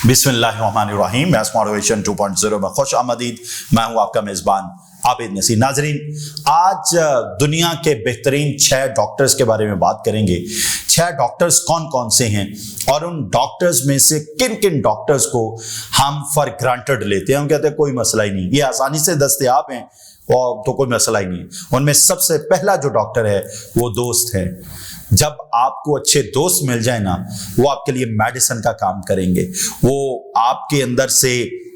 बिस्मिल्लाहिर्रहमानिर्रहीम। Maths motivation 2.0 में खुश आमदीद। मैं हूं आपका मेजबान आबिद नसीर। नाजरीन, आज दुनिया के बेहतरीन 6 डॉक्टर्स के बारे में बात करेंगे। 6 डॉक्टर्स कौन कौन से हैं और उन डॉक्टर्स में से किन किन डॉक्टर्स को हम फॉर ग्रांटेड लेते हैं। हम कहते हैं कोई मसला ही नहीं, ये आसानी से दस्तयाब हैं और तो कोई मसला ही नहीं। उनमें सबसे पहला जो डॉक्टर है वो दोस्त है। जब आपको अच्छे दोस्त मिल जाए ना, वो आपके लिए मेडिसिन का काम करेंगे। वो आपके अंदर से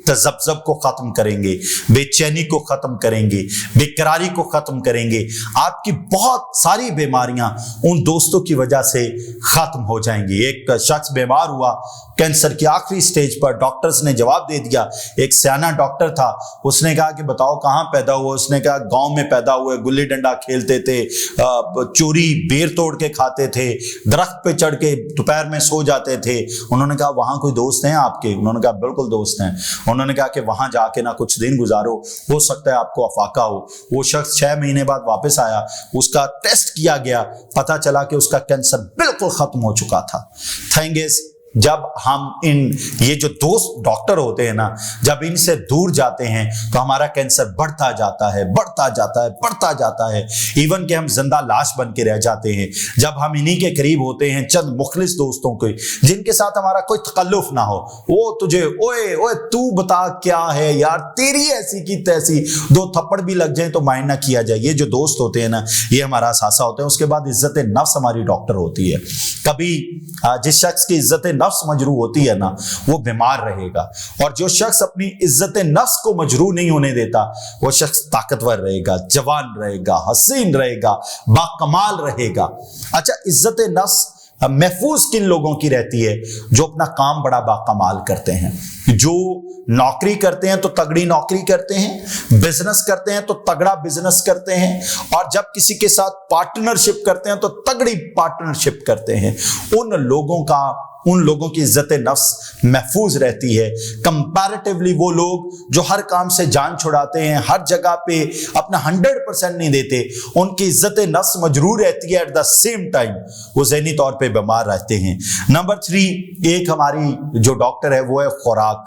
तजब्जब को खत्म करेंगे, बेचैनी को खत्म करेंगे, बेकरारी को खत्म करेंगे। आपकी बहुत सारी बीमारियां उन दोस्तों की वजह से खत्म हो जाएंगी। एक शख्स बीमार हुआ कैंसर की आखिरी स्टेज पर, डॉक्टर्स ने जवाब दे दिया। एक सियाना डॉक्टर था, उसने कहा कि बताओ कहां पैदा हुआ। उसने कहा गांव में पैदा हुए, गुल्ली डंडा खेलते थे, चोरी बेर तोड़ के खाते थे, दरख्त पे चढ़ के दोपहर में सो जाते थे। उन्होंने कहा वहां कोई दोस्त हैं आपके? उन्होंने कहा बिल्कुल दोस्त हैं। उन्होंने कहा कि वहां जाके ना कुछ दिन गुजारो, हो सकता है आपको अफाका हो। वो शख्स 6 महीने बाद वापस आया, उसका टेस्ट किया गया, पता चला कि उसका कैंसर बिल्कुल खत्म हो चुका था। थिंग इज, जब हम ये जो दोस्त डॉक्टर होते हैं ना, जब इनसे दूर जाते हैं तो हमारा कैंसर बढ़ता जाता है, बढ़ता जाता है, बढ़ता जाता है। इवन कि हम जिंदा लाश बन के रह जाते हैं जब हम इन्हीं के करीब होते हैं। चंद मुखलिस दोस्तों के, जिनके साथ हमारा कोई तकल्लुफ ना हो, वो तुझे ओए ओए तू बता क्या है यार, तेरी ऐसी की तैसी, 2 थप्पड़ भी लग जाए तो माइंड ना किया जाए। ये जो दोस्त होते हैं ना, ये हमारा असासा होते हैं। उसके बाद इज्जत नफ्स हमारी डॉक्टर होती है। कभी जिस शख्स की इज्जत नफ्स मजरू होती है ना, वो बीमार रहेगा। और जो शख्स अपनी इज्जत नफ्स को मजरू नहीं होने देता, वो शख्स ताकतवर रहेगा, जवान रहेगा, हसीन रहेगा, बाकमाल रहेगा। अच्छा, इज्जत नफ्स महफूज किन लोगों की रहती है? जो अपना काम बड़ा बाकमाल करते हैं, जो नौकरी करते हैं तो तगड़ी नौकरी करते हैं, बिजनेस करते हैं तो तगड़ा बिजनेस करते हैं, और जब किसी के साथ पार्टनरशिप करते हैं तो तगड़ी पार्टनरशिप करते हैं। उन लोगों की इज्जत नफ्स महफूज रहती है। कंपैरेटिवली वो लोग जो हर काम से जान छुड़ाते हैं, हर जगह पे अपना 100% नहीं देते, उनकी इज्जत नफ्स मजरूर रहती है। एट द सेम टाइम वो ज़हनी तौर पे बीमार रहते हैं। नंबर 3, एक हमारी जो डॉक्टर है वो है खुराक।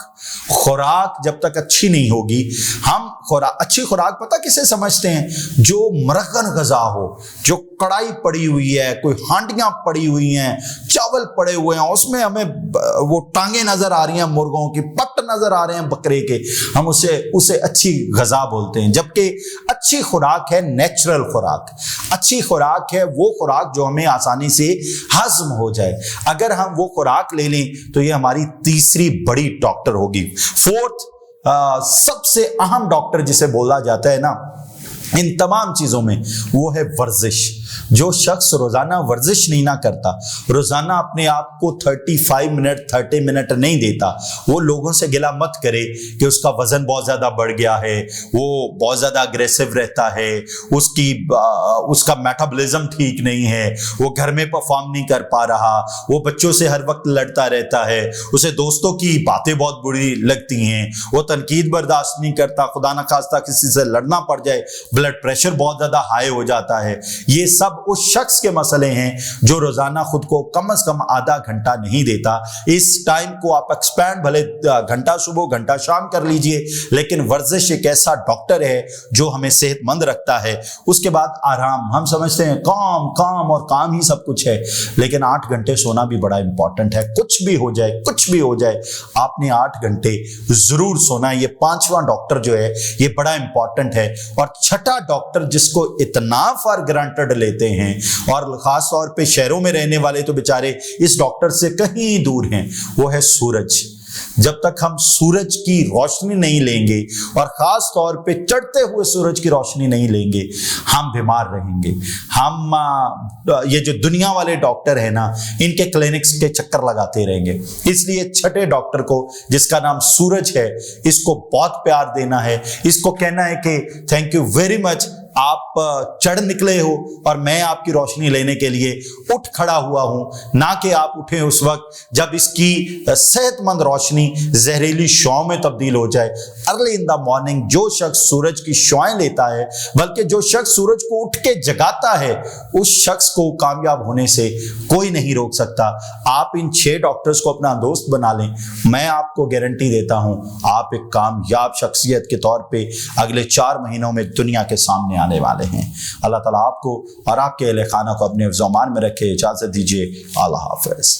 खुराक जब तक अच्छी नहीं होगी, हम अच्छी खुराक पता किसे समझते हैं? जो मरगन गजा हो, जो कढ़ाई पड़ी हुई है, कोई हांडियां पड़ी हुई हैं, चावल पड़े हुए हैं, उसमें हमें वो टांगे नजर आ रही हैं, मुर्गों की पट नजर आ रहे हैं, बकरे के, हम उसे अच्छी गजा बोलते हैं। जबकि अच्छी खुराक है नेचुरल खुराक। अच्छी खुराक है वो खुराक जो हमें आसानी से हजम हो जाए। अगर हम वो खुराक ले लें तो ये हमारी तीसरी बड़ी डॉक्टर होगी। 4th सबसे अहम डॉक्टर जिसे बोला जाता है ना इन तमाम चीजों में, वो है वर्जिश। जो शख्स रोजाना वर्जिश नहीं ना करता, रोजाना अपने आप को 35 मिनट 30 मिनट नहीं देता, वो लोगों से गिला मत करे कि उसका वजन बहुत ज्यादा बढ़ गया है, वो बहुत ज्यादा अग्रेसिव रहता है, उसका मेटाबॉलिज्म ठीक नहीं है, वो घर में परफॉर्म नहीं कर पा रहा, वो बच्चों से हर वक्त लड़ता रहता है, उसे दोस्तों की बातें बहुत बुरी लगती हैं, वो तनकीद बर्दाश्त नहीं करता, खुदा न खास्ता किसी से लड़ना पड़ जाए, ब्लड प्रेशर बहुत ज्यादा हाई हो जाता है। ये सब उस शख्स के मसले हैं जो रोजाना खुद को कम से कम आधा घंटा नहीं देता। इस टाइम को आप एक्सपैंड भले घंटा सुबह घंटा शाम कर लीजिए, लेकिन वर्जिश एक ऐसा डॉक्टर है जो हमें सेहतमंद रखता है। उसके बाद आराम। हम समझते हैं काम काम और काम ही सब कुछ है, लेकिन 8 घंटे सोना भी बड़ा इंपॉर्टेंट है। कुछ भी हो जाए, कुछ भी हो जाए, आपने 8 घंटे जरूर सोना है। ये 5वां डॉक्टर जो है ये बड़ा इंपॉर्टेंट है। और 6ठा डॉक्टर जिसको इतना फॉर ग्रांटेड लेते हैं, और खास तौर पे शहरों में रहने वाले तो बेचारे इस डॉक्टर से कहीं दूर हैं, वो है सूरज। जब तक हम सूरज की रोशनी नहीं लेंगे, और खास तौर पे चढ़ते हुए सूरज की रोशनी नहीं लेंगे, हम बीमार रहेंगे। हम ये जो दुनिया वाले डॉक्टर है ना, इनके क्लिनिक्स के चक्कर लगाते रहेंगे। इसलिए 6ठे डॉक्टर को, जिसका नाम सूरज है, इसको बहुत प्यार देना है। इसको कहना है कि थैंक यू वेरी मच आप चढ़ निकले हो और मैं आपकी रोशनी लेने के लिए उठ खड़ा हुआ हूं, ना कि आप उठे उस वक्त जब इसकी सेहतमंद रोशनी जहरीली शॉ में तब्दील हो जाए। अर्ली इन द मॉर्निंग जो शख्स सूरज की शॉएं लेता है, बल्कि जो शख्स सूरज को उठ के जगाता है, उस शख्स को कामयाब होने से कोई नहीं रोक सकता। आप इन 6 डॉक्टर्स को अपना दोस्त बना लें, मैं आपको गारंटी देता हूं आप एक कामयाब शख्सियत के तौर पे अगले 4 महीनों में दुनिया के सामने आने वाले हैं। अल्लाह ताला आपको और आपके अहले खाना को अपने ज़मान में रखे। इजाज़त दीजिए। अल्लाह हाफ़िज़।